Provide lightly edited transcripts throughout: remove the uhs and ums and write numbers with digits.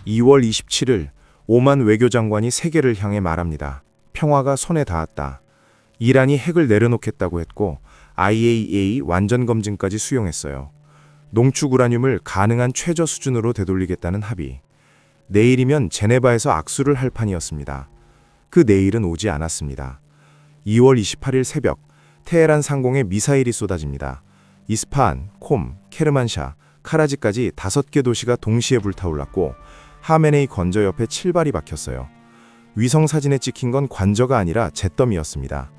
2월 27일 오만 외교장관이 세계를 향해 말합니다. 평화가 손에 닿았다. 이란이 핵을 내려놓겠다고 했고 IAEA 완전 검증까지 수용했어요. 농축 우라늄을 가능한 최저 수준으로 되돌리겠다는 합의. 내일이면 제네바에서 악수를 할 판이었습니다. 그 내일은 오지 않았습니다. 2월 28일 새벽 테헤란 상공에 미사일이 쏟아집니다. 이스파한, 콤, 케르만샤, 카라지까지 5개 도시가 동시에 불타올랐고 하메네이 건저 옆에 7발이 박혔어요. 위성 사진에 찍힌 건 관저가 아니라 잿더미였습니다.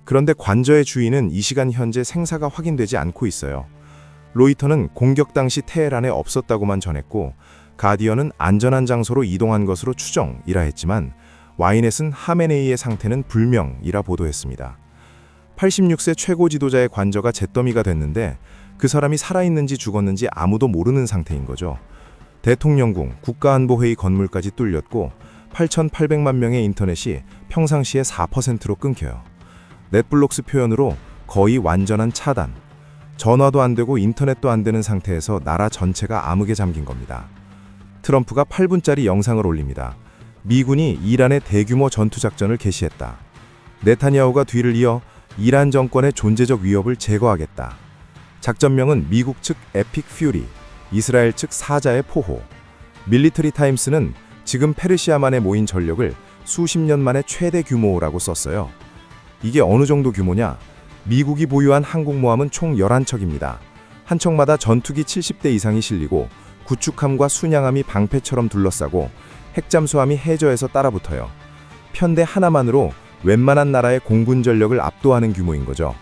그런데 관저의 주인은 이 시간 현재 생사가 확인되지 않고 있어요. 로이터는 공격 당시 테헤란에 없었다고만 전했고 가디언은 안전한 장소로 이동한 것으로 추정이라 했지만 와이넷은 하메네이의 상태는 불명이라 보도했습니다. 86세 최고 지도자의 관저가 잿더미가 됐는데 그 사람이 살아있는지 죽었는지 아무도 모르는 상태인 거죠. 대통령궁, 국가안보회의 건물까지 뚫렸고 8,800만 명의 인터넷이 평상시에 4%로 끊겨요. 넷블록스 표현으로 거의 완전한 차단. 전화도 안 되고 인터넷도 안 되는 상태에서 나라 전체가 암흑에 잠긴 겁니다. 트럼프가 8분짜리 영상을 올립니다. 미군이 이란의 대규모 전투작전을 개시했다. 네타냐후가 뒤를 이어 이란 정권의 존재적 위협을 제거하겠다. 작전명은 미국 측 에픽 퓨리, 이스라엘 측 사자의 포호. 밀리터리 타임스는 지금 페르시아만에 모인 전력을 수십 년 만에 최대 규모라고 썼어요. 이게 어느 정도 규모냐? 미국이 보유한 항공모함은 총 11척입니다. 한 척마다 전투기 70대 이상이 실리고 구축함과 순양함이 방패처럼 둘러싸고 핵잠수함이 해저에서 따라붙어요. 편대 하나만으로 웬만한 나라의 공군 전력을 압도하는 규모인 거죠.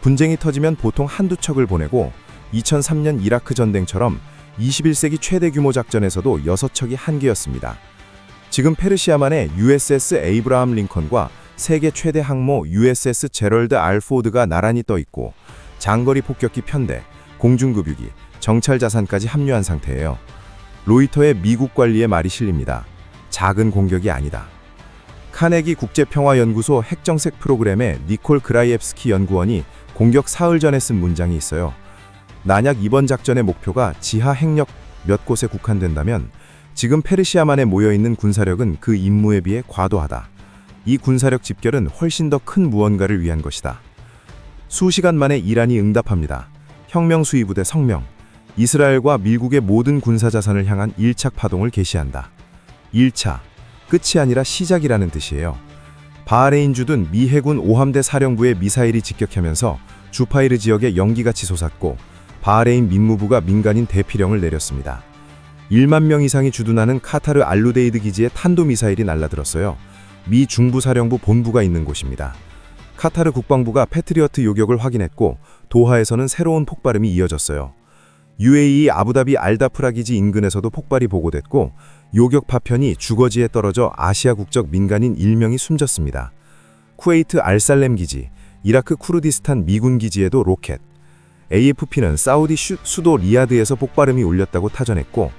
분쟁이 터지면 보통 한두 척을 보내고 2003년 이라크 전쟁처럼 21세기 최대 규모 작전에서도 6척이 한계였습니다. 지금 페르시아만에 USS 에이브라함 링컨과 세계 최대 항모 USS 제럴드 R 포드가 나란히 떠 있고 장거리 폭격기 편대, 공중급유기, 정찰 자산까지 합류한 상태예요. 로이터의 미국 관리의 말이 실립니다. 작은 공격이 아니다. 카네기 국제평화연구소 핵정책 프로그램의 니콜 그라이옙스키 연구원이 공격 사흘 전에 쓴 문장이 있어요. 만약 이번 작전의 목표가 지하 핵력 몇 곳에 국한된다면 지금 페르시아만에 모여있는 군사력은 그 임무에 비해 과도하다. 이 군사력 집결은 훨씬 더 큰 무언가를 위한 것이다. 수시간 만에 이란이 응답합니다. 혁명수위부대 성명, 이스라엘과 미국의 모든 군사자산을 향한 1차 파동을 개시한다. 1차, 끝이 아니라 시작이라는 뜻이에요. 바하레인 주둔 미 해군 5함대 사령부의 미사일이 직격하면서 주파이르 지역에 연기같이 솟았고 바하레인 민무부가 민간인 대피령을 내렸습니다. 1만 명 이상이 주둔하는 카타르 알루데이드 기지에 탄도미사일이 날라들었어요. 미 중부사령부 본부가 있는 곳입니다. 카타르 국방부가 패트리어트 요격을 확인했고 도하에서는 새로운 폭발음이 이어졌어요. UAE 아부다비 알다프라 기지 인근에서도 폭발이 보고됐고 요격 파편이 주거지에 떨어져 아시아 국적 민간인 1명이 숨졌습니다. 쿠웨이트 알살렘 기지, 이라크 쿠르디스탄 미군 기지에도 로켓. AFP는 사우디 수도 리야드에서 폭발음이 울렸다고 타전했고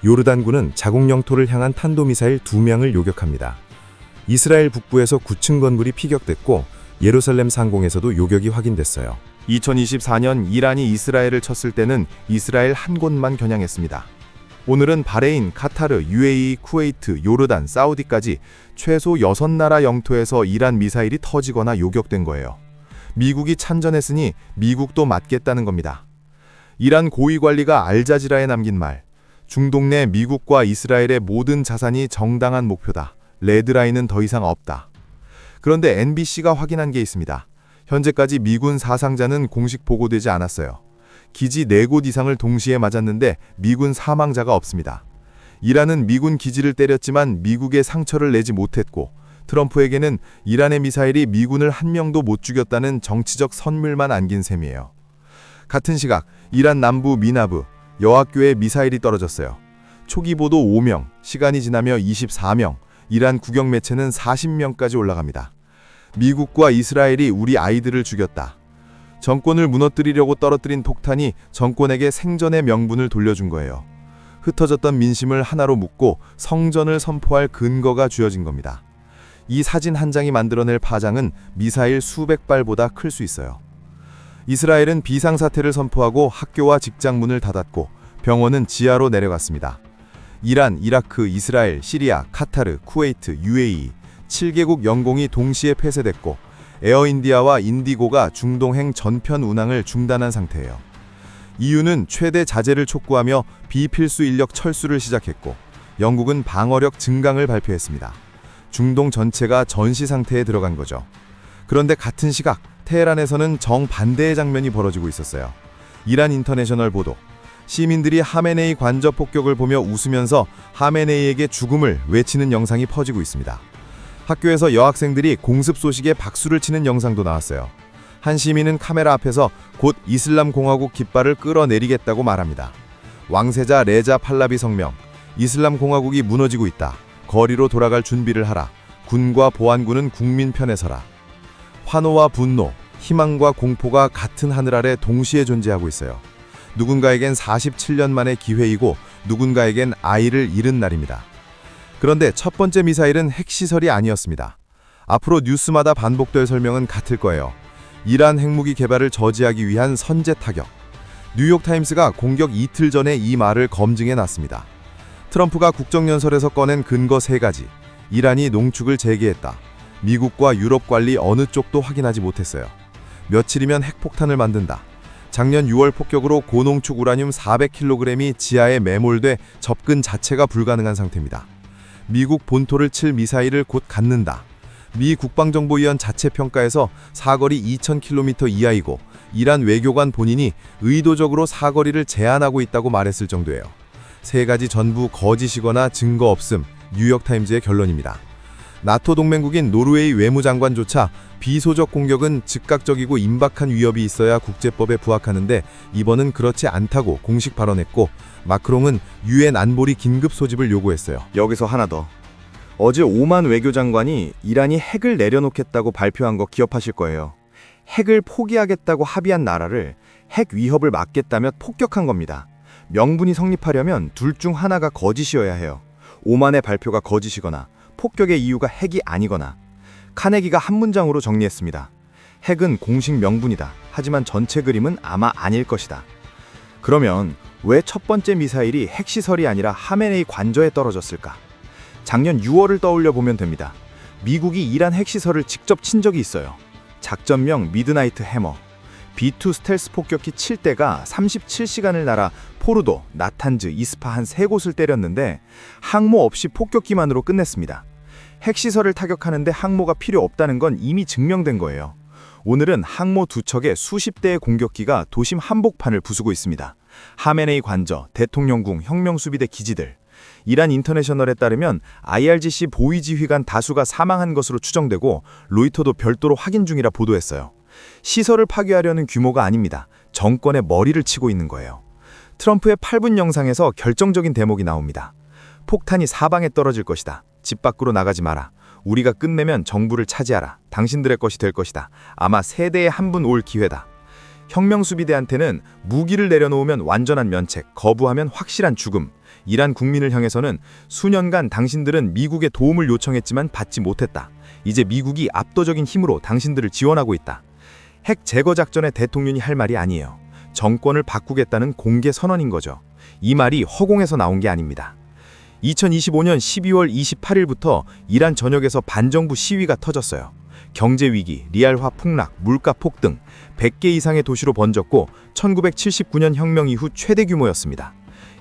요르단군은 자국 영토를 향한 탄도미사일 2명을 요격합니다. 이스라엘 북부에서 9층 건물이 피격됐고 예루살렘 상공에서도 요격이 확인됐어요. 2024년 이란이 이스라엘을 쳤을 때는 이스라엘 한 곳만 겨냥했습니다. 오늘은 바레인, 카타르, UAE, 쿠웨이트, 요르단, 사우디까지 최소 6나라 영토에서 이란 미사일이 터지거나 요격된 거예요. 미국이 참전했으니 미국도 맞겠다는 겁니다. 이란 고위 관리가 알자지라에 남긴 말, 중동 내 미국과 이스라엘의 모든 자산이 정당한 목표다. 레드라인은 더 이상 없다. 그런데 NBC가 확인한 게 있습니다. 현재까지 미군 사상자는 공식 보고되지 않았어요. 기지 4곳 이상을 동시에 맞았는데 미군 사망자가 없습니다. 이란은 미군 기지를 때렸지만 미국에 상처를 내지 못했고 트럼프에게는 이란의 미사일이 미군을 한 명도 못 죽였다는 정치적 선물만 안긴 셈이에요. 같은 시각 이란 남부 미나브 여학교에 미사일이 떨어졌어요. 초기 보도 5명, 시간이 지나며 24명, 이란 국영 매체는 40명까지 올라갑니다. 미국과 이스라엘이 우리 아이들을 죽였다. 정권을 무너뜨리려고 떨어뜨린 폭탄이 정권에게 생전의 명분을 돌려준 거예요. 흩어졌던 민심을 하나로 묶고 성전을 선포할 근거가 주어진 겁니다. 이 사진 한 장이 만들어낼 파장은 미사일 수백 발보다 클 수 있어요. 이스라엘은 비상사태를 선포하고 학교와 직장 문을 닫았고 병원은 지하로 내려갔습니다. 이란, 이라크, 이스라엘, 시리아, 카타르, 쿠웨이트, UAE 7개국 영공이 동시에 폐쇄됐고 에어인디아와 인디고가 중동행 전편 운항을 중단한 상태예요. EU는 최대 자제를 촉구하며 비필수 인력 철수를 시작했고 영국은 방어력 증강을 발표했습니다. 중동 전체가 전시 상태에 들어간 거죠. 그런데 같은 시각 테헤란에서는 정반대의 장면이 벌어지고 있었어요. 이란 인터내셔널 보도. 시민들이 하메네이 관저 폭격을 보며 웃으면서 하메네이에게 죽음을 외치는 영상이 퍼지고 있습니다. 학교에서 여학생들이 공습 소식에 박수를 치는 영상도 나왔어요. 한 시민은 카메라 앞에서 곧 이슬람 공화국 깃발을 끌어내리겠다고 말합니다. 왕세자 레자 팔라비 성명. 이슬람 공화국이 무너지고 있다. 거리로 돌아갈 준비를 하라. 군과 보안군은 국민 편에 서라. 환호와 분노, 희망과 공포가 같은 하늘 아래 동시에 존재하고 있어요. 누군가에겐 47년 만의 기회이고 누군가에겐 아이를 잃은 날입니다. 그런데 첫 번째 미사일은 핵시설이 아니었습니다. 앞으로 뉴스마다 반복될 설명은 같을 거예요. 이란 핵무기 개발을 저지하기 위한 선제 타격. 뉴욕타임스가 공격 이틀 전에 이 말을 검증해 놨습니다. 트럼프가 국정연설에서 꺼낸 근거 3가지. 이란이 농축을 재개했다. 미국과 유럽 관리 어느 쪽도 확인하지 못했어요. 며칠이면 핵폭탄을 만든다. 작년 6월 폭격으로 고농축 우라늄 400kg이 지하에 매몰돼 접근 자체가 불가능한 상태입니다. 미국 본토를 칠 미사일을 곧 갖는다. 미 국방정보위원 자체 평가에서 사거리 2000km 이하이고 이란 외교관 본인이 의도적으로 사거리를 제한하고 있다고 말했을 정도예요. 3가지 전부 거짓이거나 증거 없음, 뉴욕타임즈의 결론입니다. 나토 동맹국인 노르웨이 외무장관조차 비소적 공격은 즉각적이고 임박한 위협이 있어야 국제법에 부합하는데 이번은 그렇지 않다고 공식 발언했고 마크롱은 유엔 안보리 긴급 소집을 요구했어요. 여기서 하나 더. 어제 오만 외교장관이 이란이 핵을 내려놓겠다고 발표한 거 기억하실 거예요. 핵을 포기하겠다고 합의한 나라를 핵 위협을 막겠다며 폭격한 겁니다. 명분이 성립하려면 둘 중 하나가 거짓이어야 해요. 오만의 발표가 거짓이거나 폭격의 이유가 핵이 아니거나. 카네기가 한 문장으로 정리했습니다. 핵은 공식 명분이다. 하지만 전체 그림은 아마 아닐 것이다. 그러면 왜 첫 번째 미사일이 핵시설이 아니라 하메네이 관저에 떨어졌을까? 작년 6월을 떠올려 보면 됩니다. 미국이 이란 핵시설을 직접 친 적이 있어요. 작전명 미드나이트 해머. B2 스텔스 폭격기 7대가 37시간을 날아 포르도, 나탄즈, 이스파한 3곳을 때렸는데 항모 없이 폭격기만으로 끝냈습니다. 핵시설을 타격하는데 항모가 필요 없다는 건 이미 증명된 거예요. 오늘은 항모 2척에 수십 대의 공격기가 도심 한복판을 부수고 있습니다. 하메네이 관저, 대통령궁, 혁명수비대 기지들. 이란 인터내셔널에 따르면 IRGC 보위지휘관 다수가 사망한 것으로 추정되고 로이터도 별도로 확인 중이라 보도했어요. 시설을 파괴하려는 규모가 아닙니다. 정권의 머리를 치고 있는 거예요. 트럼프의 8분 영상에서 결정적인 대목이 나옵니다. 폭탄이 사방에 떨어질 것이다. 집 밖으로 나가지 마라. 우리가 끝내면 정부를 차지하라. 당신들의 것이 될 것이다. 아마 세대에 한 분 올 기회다. 혁명수비대한테는 무기를 내려놓으면 완전한 면책, 거부하면 확실한 죽음. 이란 국민을 향해서는 수년간 당신들은 미국의 도움을 요청했지만 받지 못했다. 이제 미국이 압도적인 힘으로 당신들을 지원하고 있다. 핵 제거 작전의 대통령이 할 말이 아니에요. 정권을 바꾸겠다는 공개 선언인 거죠. 이 말이 허공에서 나온 게 아닙니다. 2025년 12월 28일부터 이란 전역에서 반정부 시위가 터졌어요. 경제위기, 리알화 폭락, 물가 폭등, 100개 이상의 도시로 번졌고 1979년 혁명 이후 최대 규모였습니다.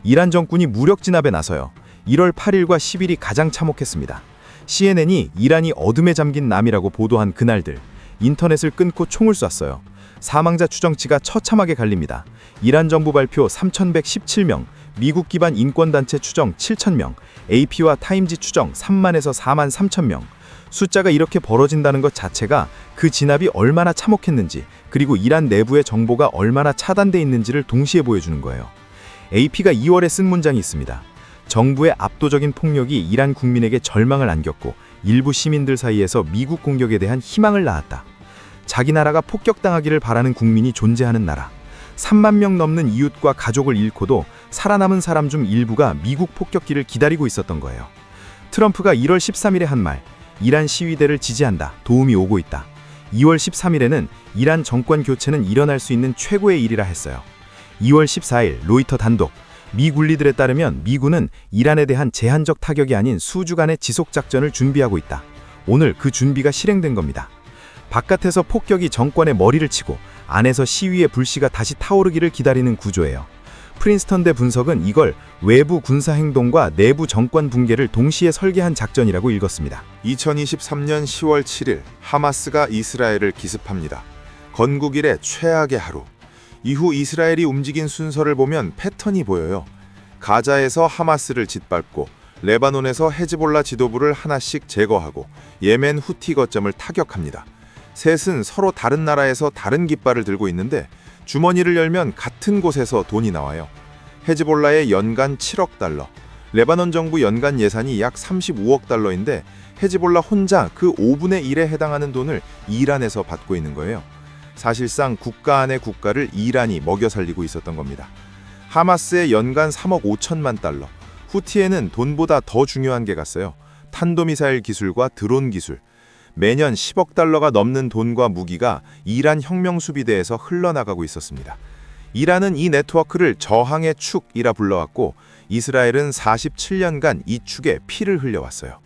이란 정권이 무력 진압에 나서요. 1월 8일과 10일이 가장 참혹했습니다. CNN이 이란이 어둠에 잠긴 남이라고 보도한 그날들, 인터넷을 끊고 총을 쐈어요. 사망자 추정치가 처참하게 갈립니다. 이란 정부 발표 3,117명, 미국 기반 인권단체 추정 7,000명, AP와 타임지 추정 3만에서 4만 3,000명. 숫자가 이렇게 벌어진다는 것 자체가 그 진압이 얼마나 참혹했는지, 그리고 이란 내부의 정보가 얼마나 차단돼 있는지를 동시에 보여주는 거예요. AP가 2월에 쓴 문장이 있습니다. 정부의 압도적인 폭력이 이란 국민에게 절망을 안겼고 일부 시민들 사이에서 미국 공격에 대한 희망을 낳았다. 자기 나라가 폭격당하기를 바라는 국민이 존재하는 나라. 3만 명 넘는 이웃과 가족을 잃고도 살아남은 사람 중 일부가 미국 폭격기를 기다리고 있었던 거예요. 트럼프가 1월 13일에 한 말, 이란 시위대를 지지한다. 도움이 오고 있다. 2월 13일에는 이란 정권 교체는 일어날 수 있는 최고의 일이라 했어요. 2월 14일 로이터 단독, 미 군리들에 따르면 미군은 이란에 대한 제한적 타격이 아닌 수주간의 지속작전을 준비하고 있다. 오늘 그 준비가 실행된 겁니다. 바깥에서 폭격이 정권의 머리를 치고 안에서 시위의 불씨가 다시 타오르기를 기다리는 구조예요. 프린스턴대 분석은 이걸 외부 군사행동과 내부 정권 붕괴를 동시에 설계한 작전이라고 읽었습니다. 2023년 10월 7일 하마스가 이스라엘을 기습합니다. 건국 이래 최악의 하루. 이후 이스라엘이 움직인 순서를 보면 패턴이 보여요. 가자에서 하마스를 짓밟고 레바논에서 헤즈볼라 지도부를 하나씩 제거하고 예멘 후티 거점을 타격합니다. 셋은 서로 다른 나라에서 다른 깃발을 들고 있는데 주머니를 열면 같은 곳에서 돈이 나와요. 헤즈볼라의 연간 7억 달러, 레바논 정부 연간 예산이 약 35억 달러인데 헤즈볼라 혼자 그 5분의 1에 해당하는 돈을 이란에서 받고 있는 거예요. 사실상 국가 안의 국가를 이란이 먹여 살리고 있었던 겁니다. 하마스의 연간 3억 5천만 달러, 후티에는 돈보다 더 중요한 게 갔어요. 탄도미사일 기술과 드론 기술. 매년 10억 달러가 넘는 돈과 무기가 이란 혁명수비대에서 흘러나가고 있었습니다. 이란은 이 네트워크를 저항의 축이라 불러왔고 이스라엘은 47년간 이 축에 피를 흘려왔어요.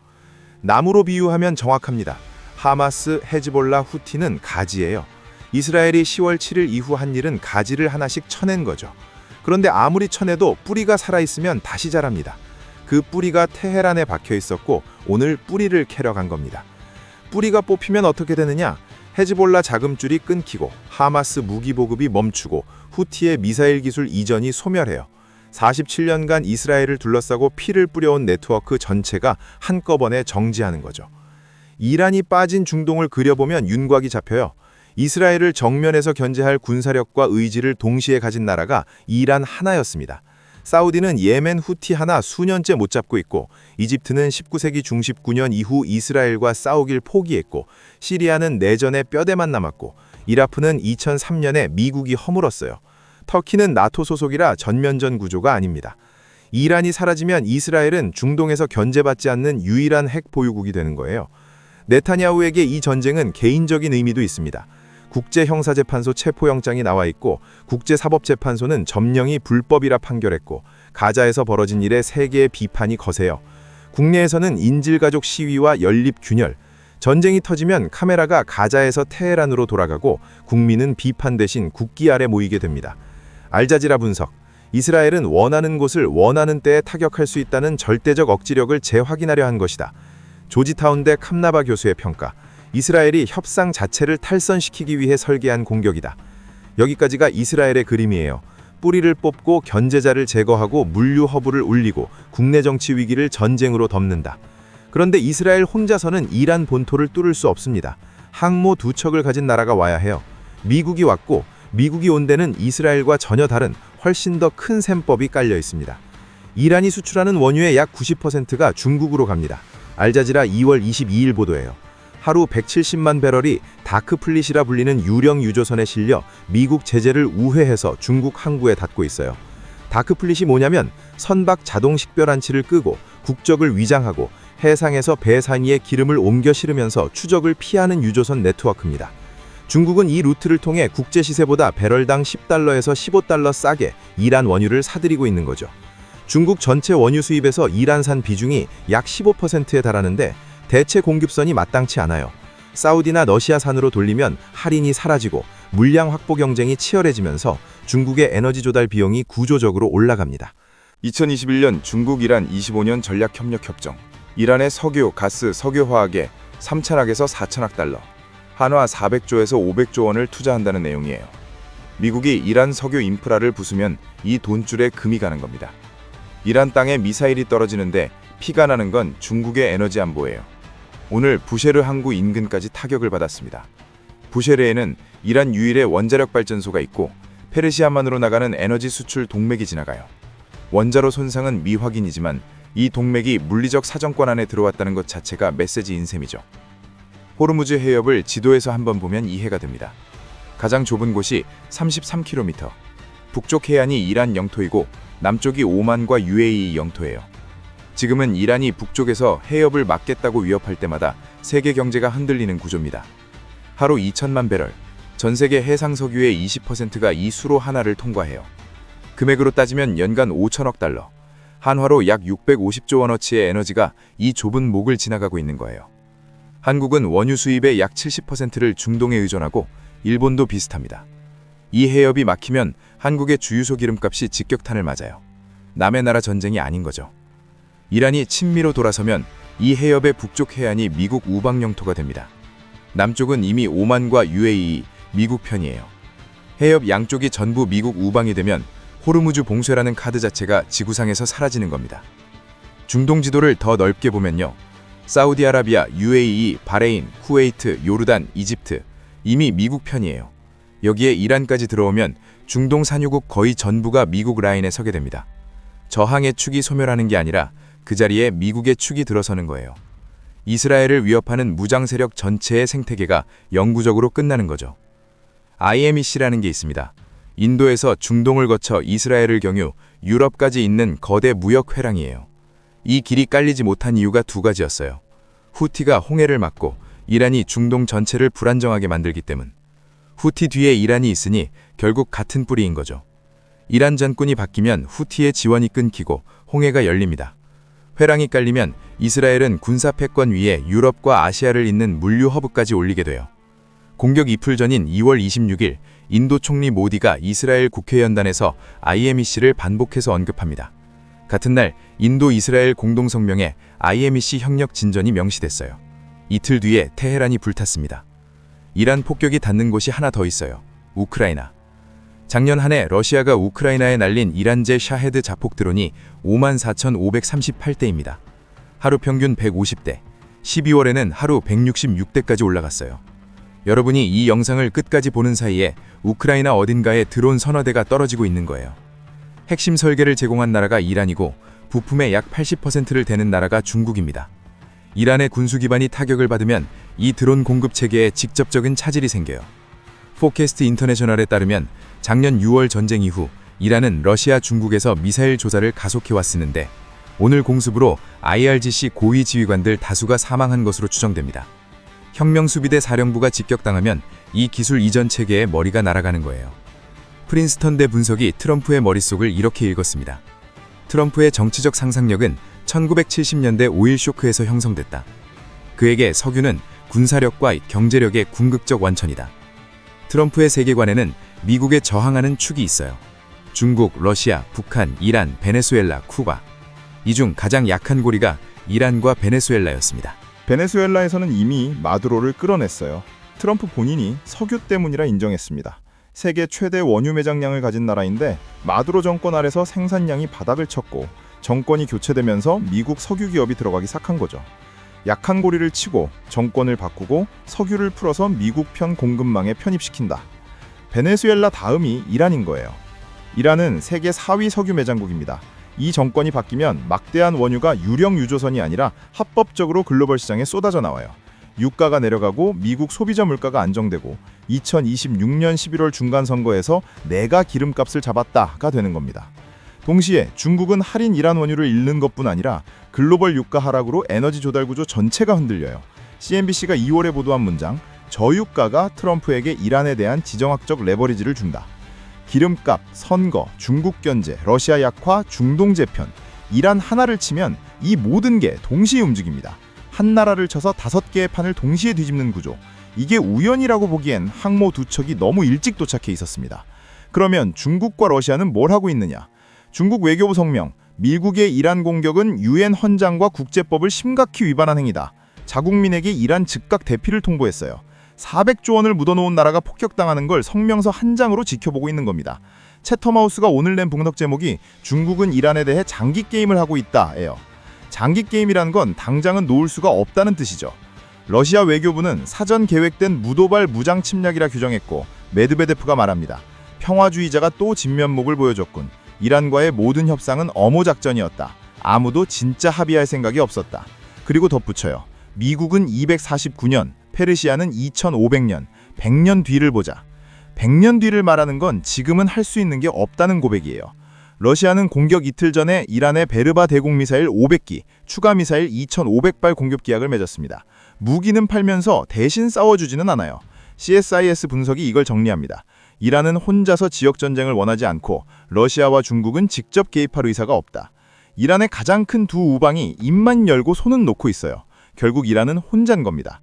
나무로 비유하면 정확합니다. 하마스, 헤즈볼라, 후티는 가지예요. 이스라엘이 10월 7일 이후 한 일은 가지를 하나씩 쳐낸 거죠. 그런데 아무리 쳐내도 뿌리가 살아있으면 다시 자랍니다. 그 뿌리가 테헤란에 박혀 있었고 오늘 뿌리를 캐러 간 겁니다. 뿌리가 뽑히면 어떻게 되느냐? 헤즈볼라 자금줄이 끊기고 하마스 무기 보급이 멈추고 후티의 미사일 기술 이전이 소멸해요. 47년간 이스라엘을 둘러싸고 피를 뿌려온 네트워크 전체가 한꺼번에 정지하는 거죠. 이란이 빠진 중동을 그려보면 윤곽이 잡혀요. 이스라엘을 정면에서 견제할 군사력과 의지를 동시에 가진 나라가 이란 하나였습니다. 사우디는 예멘 후티 하나 수년째 못 잡고 있고 이집트는 19세기 중 19년 이후 이스라엘과 싸우길 포기했고 시리아는 내전에 뼈대만 남았고 이라크는 2003년에 미국이 허물었어요. 터키는 나토 소속이라 전면전 구조가 아닙니다. 이란이 사라지면 이스라엘은 중동에서 견제받지 않는 유일한 핵 보유국이 되는 거예요. 네타냐후에게 이 전쟁은 개인적인 의미도 있습니다. 국제형사재판소 체포영장이 나와 있고 국제사법재판소는 점령이 불법이라 판결했고 가자에서 벌어진 일에 세계의 비판이 거세요. 국내에서는 인질가족 시위와 연립균열, 전쟁이 터지면 카메라가 가자에서 테헤란으로 돌아가고 국민은 비판 대신 국기 아래 모이게 됩니다. 알자지라 분석, 이스라엘은 원하는 곳을 원하는 때에 타격할 수 있다는 절대적 억지력을 재확인하려 한 것이다. 조지타운대 캄나바 교수의 평가, 이스라엘이 협상 자체를 탈선시키기 위해 설계한 공격이다. 여기까지가 이스라엘의 그림이에요. 뿌리를 뽑고 견제자를 제거하고 물류 허브를 울리고 국내 정치 위기를 전쟁으로 덮는다. 그런데 이스라엘 혼자서는 이란 본토를 뚫을 수 없습니다. 항모 두 척을 가진 나라가 와야 해요. 미국이 왔고 미국이 온 데는 이스라엘과 전혀 다른 훨씬 더 큰 셈법이 깔려 있습니다. 이란이 수출하는 원유의 약 90%가 중국으로 갑니다. 알자지라 2월 22일 보도예요. 하루 170만 배럴이 다크플릿이라 불리는 유령 유조선에 실려 미국 제재를 우회해서 중국 항구에 닿고 있어요. 다크플릿이 뭐냐면 선박 자동 식별안치를 끄고 국적을 위장하고 해상에서 배 사이에 기름을 옮겨 실으면서 추적을 피하는 유조선 네트워크입니다. 중국은 이 루트를 통해 국제 시세보다 배럴당 10달러에서 15달러 싸게 이란 원유를 사들이고 있는 거죠. 중국 전체 원유 수입에서 이란산 비중이 약 15%에 달하는데 대체 공급선이 마땅치 않아요. 사우디나 러시아산으로 돌리면 할인이 사라지고 물량 확보 경쟁이 치열해지면서 중국의 에너지 조달 비용이 구조적으로 올라갑니다. 2021년 중국-이란 25년 전략협력협정. 이란의 석유, 가스, 석유화학에 3천억에서 4천억 달러, 한화 400조에서 500조 원을 투자한다는 내용이에요. 미국이 이란 석유 인프라를 부수면 이 돈줄에 금이 가는 겁니다. 이란 땅에 미사일이 떨어지는데 피가 나는 건 중국의 에너지 안보예요. 오늘 부쉐르 항구 인근까지 타격을 받았습니다. 부쉐르에는 이란 유일의 원자력 발전소가 있고 페르시아만으로 나가는 에너지 수출 동맥이 지나가요. 원자로 손상은 미확인이지만 이 동맥이 물리적 사정권 안에 들어왔다는 것 자체가 메시지인 셈이죠. 호르무즈 해협을 지도에서 한번 보면 이해가 됩니다. 가장 좁은 곳이 33km, 북쪽 해안이 이란 영토이고 남쪽이 오만과 UAE 영토예요. 지금은 이란이 북쪽에서 해협을 막겠다고 위협할 때마다 세계 경제가 흔들리는 구조입니다. 하루 2천만 배럴, 전 세계 해상 석유의 20%가 이 수로 하나를 통과해요. 금액으로 따지면 연간 5천억 달러, 한화로 약 650조 원어치의 에너지가 이 좁은 목을 지나가고 있는 거예요. 한국은 원유 수입의 약 70%를 중동에 의존하고 일본도 비슷합니다. 이 해협이 막히면 한국의 주유소 기름값이 직격탄을 맞아요. 남의 나라 전쟁이 아닌 거죠. 이란이 친미로 돌아서면 이 해협의 북쪽 해안이 미국 우방 영토가 됩니다. 남쪽은 이미 오만과 UAE, 미국 편이에요. 해협 양쪽이 전부 미국 우방이 되면 호르무즈 봉쇄라는 카드 자체가 지구상에서 사라지는 겁니다. 중동 지도를 더 넓게 보면요. 사우디아라비아, UAE, 바레인, 쿠웨이트, 요르단, 이집트 이미 미국 편이에요. 여기에 이란까지 들어오면 중동 산유국 거의 전부가 미국 라인에 서게 됩니다. 저항의 축이 소멸하는 게 아니라 그 자리에 미국의 축이 들어서는 거예요. 이스라엘을 위협하는 무장 세력 전체의 생태계가 영구적으로 끝나는 거죠. IMEC라는 게 있습니다. 인도에서 중동을 거쳐 이스라엘을 경유 유럽까지 있는 거대 무역 회랑이에요. 이 길이 깔리지 못한 이유가 두 가지였어요. 후티가 홍해를 막고 이란이 중동 전체를 불안정하게 만들기 때문. 후티 뒤에 이란이 있으니 결국 같은 뿌리인 거죠. 이란 정권이 바뀌면 후티의 지원이 끊기고 홍해가 열립니다. 회랑이 깔리면 이스라엘은 군사 패권 위에 유럽과 아시아를 잇는 물류 허브까지 올리게 돼요. 공격 이틀 전인 2월 26일 인도 총리 모디가 이스라엘 국회연단에서 IMEC를 반복해서 언급합니다. 같은 날 인도 이스라엘 공동성명에 IMEC 협력 진전이 명시됐어요. 이틀 뒤에 테헤란이 불탔습니다. 이란 폭격이 닿는 곳이 하나 더 있어요. 우크라이나. 작년 한 해 러시아가 우크라이나에 날린 이란제 샤헤드 자폭 드론이 54,538대입니다. 하루 평균 150대, 12월에는 하루 166대까지 올라갔어요. 여러분이 이 영상을 끝까지 보는 사이에 우크라이나 어딘가에 드론 서너 대가 떨어지고 있는 거예요. 핵심 설계를 제공한 나라가 이란이고 부품의 약 80%를 대는 나라가 중국입니다. 이란의 군수 기반이 타격을 받으면 이 드론 공급 체계에 직접적인 차질이 생겨요. 포캐스트 인터내셔널에 따르면 작년 6월 전쟁 이후 이란은 러시아, 중국에서 미사일 조사를 가속해 왔었는데 오늘 공습으로 IRGC 고위 지휘관들 다수가 사망한 것으로 추정됩니다. 혁명수비대 사령부가 직격당하면 이 기술 이전 체계의 머리가 날아가는 거예요. 프린스턴대 분석이 트럼프의 머릿속을 이렇게 읽었습니다. 트럼프의 정치적 상상력은 1970년대 오일 쇼크에서 형성됐다. 그에게 석유는 군사력과 경제력의 궁극적 완천이다. 트럼프의 세계관에는 미국에 저항하는 축이 있어요. 중국, 러시아, 북한, 이란, 베네수엘라, 쿠바. 이 중 가장 약한 고리가 이란과 베네수엘라였습니다. 베네수엘라에서는 이미 마두로를 끌어냈어요. 트럼프 본인이 석유 때문이라 인정했습니다. 세계 최대 원유 매장량을 가진 나라인데 마두로 정권 아래서 생산량이 바닥을 쳤고 정권이 교체되면서 미국 석유 기업이 들어가기 시작한 거죠. 약한 고리를 치고 정권을 바꾸고 석유를 풀어서 미국 편 공급망에 편입시킨다. 베네수엘라 다음이 이란인 거예요. 이란은 세계 4위 석유 매장국입니다. 이 정권이 바뀌면 막대한 원유가 유령 유조선이 아니라 합법적으로 글로벌 시장에 쏟아져 나와요. 유가가 내려가고 미국 소비자 물가가 안정되고 2026년 11월 중간선거에서 내가 기름값을 잡았다가 되는 겁니다. 동시에 중국은 할인 이란 원유를 잃는 것뿐 아니라 글로벌 유가 하락으로 에너지 조달 구조 전체가 흔들려요. CNBC가 2월에 보도한 문장, 저유가가 트럼프에게 이란에 대한 지정학적 레버리지를 준다. 기름값, 선거, 중국 견제, 러시아 약화, 중동 재편, 이란 하나를 치면 이 모든 게 동시에 움직입니다. 한 나라를 쳐서 5개의 판을 동시에 뒤집는 구조. 이게 우연이라고 보기엔 항모 두 척이 너무 일찍 도착해 있었습니다. 그러면 중국과 러시아는 뭘 하고 있느냐? 중국 외교부 성명, 미국의 이란 공격은 유엔 헌장과 국제법을 심각히 위반한 행위다. 자국민에게 이란 즉각 대피를 통보했어요. 400조 원을 묻어놓은 나라가 폭격당하는 걸 성명서 한 장으로 지켜보고 있는 겁니다. 채텀하우스가 오늘 낸 분석 제목이 중국은 이란에 대해 장기 게임을 하고 있다예요. 장기 게임이란 건 당장은 놓을 수가 없다는 뜻이죠. 러시아 외교부는 사전 계획된 무도발 무장 침략이라 규정했고 메드베데프가 말합니다. 평화주의자가 또 진면목을 보여줬군. 이란과의 모든 협상은 엄호 작전이었다. 아무도 진짜 합의할 생각이 없었다. 그리고 덧붙여요. 미국은 249년, 페르시아는 2500년, 100년 뒤를 보자. 100년 뒤를 말하는 건 지금은 할 수 있는 게 없다는 고백이에요. 러시아는 공격 이틀 전에 이란의 베르바 대공 미사일 500기, 추가 미사일 2500발 공급 계약을 맺었습니다. 무기는 팔면서 대신 싸워주지는 않아요. CSIS 분석이 이걸 정리합니다. 이란은 혼자서 지역 전쟁을 원하지 않고 러시아와 중국은 직접 개입할 의사가 없다. 이란의 가장 큰 두 우방이 입만 열고 손은 놓고 있어요. 결국 이란은 혼자인 겁니다.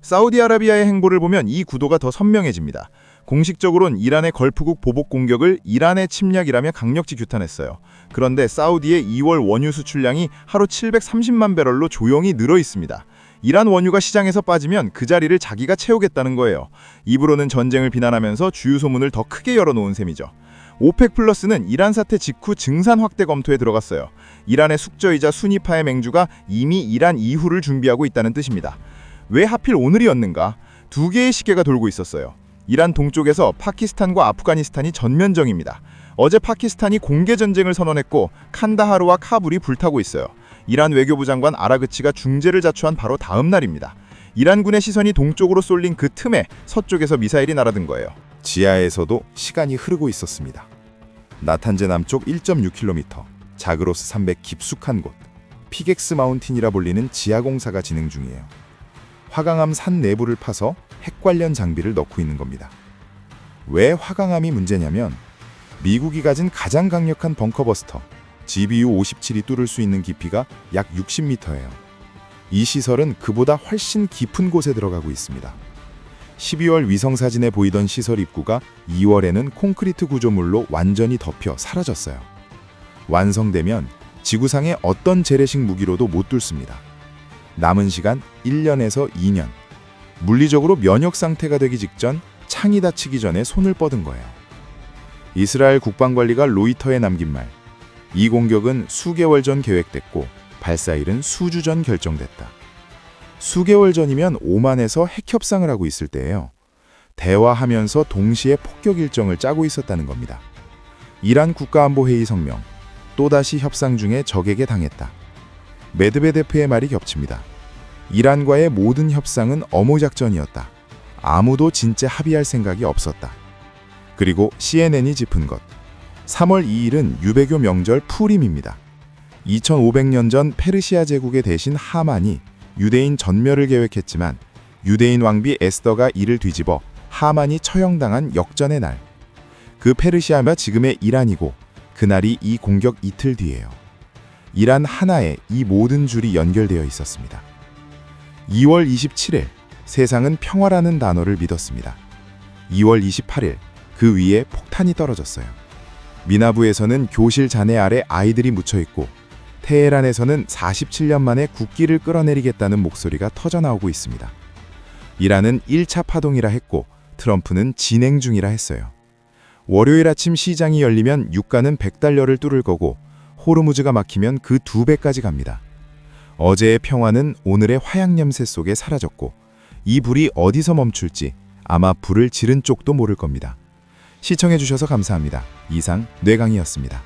사우디아라비아의 행보를 보면 이 구도가 더 선명해집니다. 공식적으로는 이란의 걸프국 보복 공격을 이란의 침략이라며 강력히 규탄했어요. 그런데 사우디의 2월 원유 수출량이 하루 730만 배럴로 조용히 늘어 있습니다. 이란 원유가 시장에서 빠지면 그 자리를 자기가 채우겠다는 거예요. 입으로는 전쟁을 비난하면서 주유 소문을 더 크게 열어놓은 셈이죠. 오펙 플러스는 이란 사태 직후 증산 확대 검토에 들어갔어요. 이란의 숙저이자 순위파의 맹주가 이미 이란 이후를 준비하고 있다는 뜻입니다. 왜 하필 오늘이었는가? 두 개의 시계가 돌고 있었어요. 이란 동쪽에서 파키스탄과 아프가니스탄이 전면전입니다. 어제 파키스탄이 공개 전쟁을 선언했고 칸다하르와 카불이 불타고 있어요. 이란 외교부 장관 아라그치가 중재를 자초한 바로 다음 날입니다. 이란군의 시선이 동쪽으로 쏠린 그 틈에 서쪽에서 미사일이 날아든 거예요. 지하에서도 시간이 흐르고 있었습니다. 나탄제 남쪽 1.6km, 자그로스 산맥 깊숙한 곳, 피객스 마운틴이라 불리는 지하 공사가 진행 중이에요. 화강암 산 내부를 파서 핵 관련 장비를 넣고 있는 겁니다. 왜 화강암이 문제냐면 미국이 가진 가장 강력한 벙커버스터 GBU-57이 뚫을 수 있는 깊이가 약 60m예요. 이 시설은 그보다 훨씬 깊은 곳에 들어가고 있습니다. 12월 위성사진에 보이던 시설 입구가 2월에는 콘크리트 구조물로 완전히 덮여 사라졌어요. 완성되면 지구상의 어떤 재래식 무기로도 못 뚫습니다. 남은 시간 1년에서 2년. 물리적으로 면역 상태가 되기 직전 창이 닫히기 전에 손을 뻗은 거예요. 이스라엘 국방관리가 로이터에 남긴 말. 이 공격은 수개월 전 계획됐고 발사일은 수주 전 결정됐다. 수개월 전이면 오만에서 핵 협상을 하고 있을 때예요. 대화하면서 동시에 폭격 일정을 짜고 있었다는 겁니다. 이란 국가안보회의 성명. 또다시 협상 중에 적에게 당했다. 메드베데프의 말이 겹칩니다. 이란과의 모든 협상은 어모작전이었다. 아무도 진짜 합의할 생각이 없었다. 그리고 CNN이 짚은 것. 3월 2일은 유배교 명절 푸림입니다. 2500년 전 페르시아 제국의 대신 하만이 유대인 전멸을 계획했지만 유대인 왕비 에스더가 이를 뒤집어 하만이 처형당한 역전의 날. 그 페르시아가 지금의 이란이고 그날이 이 공격 이틀 뒤예요. 이란 하나에 이 모든 줄이 연결되어 있었습니다. 2월 27일 세상은 평화라는 단어를 믿었습니다. 2월 28일 그 위에 폭탄이 떨어졌어요. 미나부에서는 교실 잔해 아래 아이들이 묻혀있고 테헤란에서는 47년 만에 국기를 끌어내리겠다는 목소리가 터져나오고 있습니다. 이란은 1차 파동이라 했고 트럼프는 진행 중이라 했어요. 월요일 아침 시장이 열리면 유가는 100달러를 뚫을 거고 호르무즈가 막히면 그 2배까지 갑니다. 어제의 평화는 오늘의 화양염새 속에 사라졌고 이 불이 어디서 멈출지 아마 불을 지른 쪽도 모를 겁니다. 시청해주셔서 감사합니다. 이상 뇌강이었습니다.